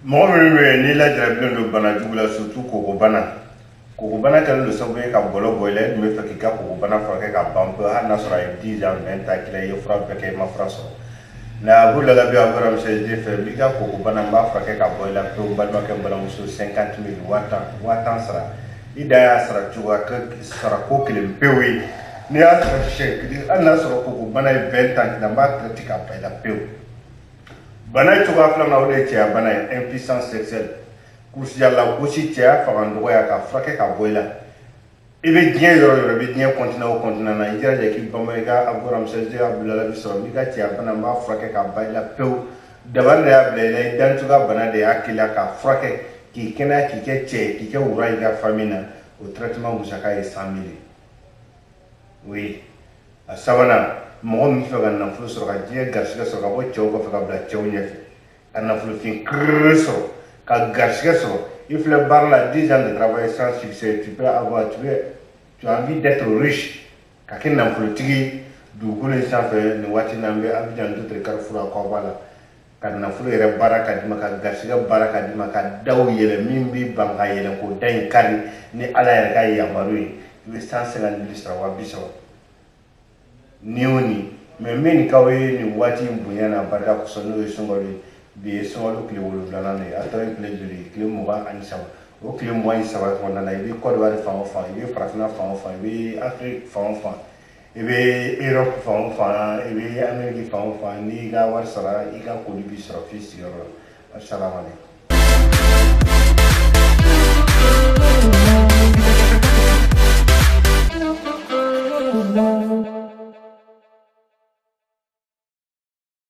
mɔgɔ min bɛ yen n'i lajarabilen don bana jugu la surtout kɔgɔbana kɔgɔbana kɛlen don sababu ye ka bɔlɔ bɔ i la e dun bɛ fɛ k'i ka kɔgɔbana furakɛ ka ban pewu hali n'a sɔrɔ a ye 10 ans 20 ans k'i la i ye fura bɛɛ kɛ i ma fura sɔrɔ na vous l'avez bien encore monsieur je fais bi ka kɔgɔbana n b'a furakɛ ka bɔ i la pewu balimakɛ n balimamuso 50 000 waa tan sara i da y'a sara cogoya sara ko kelen pewu ye n'i y'a sara siɲɛ kelen hali n'a sɔrɔ kɔgɔbana ye 20 ans k'i la n b'a traité ka ban i la pewu bana ye cogoya filanan o de ye cɛya bana ye impuissance sexuelle kulusijala gosi cɛya fanga dɔgɔya ka furakɛ ka bɔ i la i bɛ diɲɛ yɔrɔ yɔrɔ i bɛ diɲɛ kɔntinɛ o kɔntinɛ na i jilaja k'i banba i ka agoramisɛnsi abudulayi bi sɔrɔ n'i ka cɛya bana n b'a furakɛ ka ban i la pewu dabali de y'a bila i la i dancogoya bana de y'a k'i la k'a furakɛ k'i kɛnɛya k'i kɛ cɛ ye k'i kɛ wura i ka famille na o traitement musaka ye 100 000 oui a sabanan mɔgɔ min fɛ ka nafolo sɔrɔ ka diɲɛ garisigɛ sɔrɔ ka bɔ cɛw kɔfɛ ka bila cɛw ɲɛfɛ ka nafolofin kiriri sɔrɔ ka garisigɛ sɔrɔ il filɛ baara la 10 ans de travail sans succès tu as envie d'être riche ka kɛ nafolotigi dugukolo in sanfɛ nin waati n'an bɛ Abidjan Doutre Carrefour a kɔba la ka nafolo yɛrɛ baara ka di ma ka garisigɛ baara ka di ma ka daw yɛlɛ min bɛ ban ka yɛlɛ k'o da in kari ni Ala yɛrɛ ka yamaru ye i bɛ 150 000 sara wa 30 ni o ni mais n bɛ nin k'aw ye nin waati in bonya n'a barika kosɔn n'o ye sunkalo ye bi ye sunkalo tile 7nan de ye a tɔ ye tile joli ye tile 23 o tile 23 kɔnɔna na i bɛ Côte d'Ivoire fan o fan i bɛ farafinna fan o fan i bɛ Afrique fan o fan i bɛ Europe fan o fan i bɛ Amérique fan o fan n'i ka wari sara i ka koli b'i sɔrɔ f'i sigiyɔrɔ la assalamu alaikum.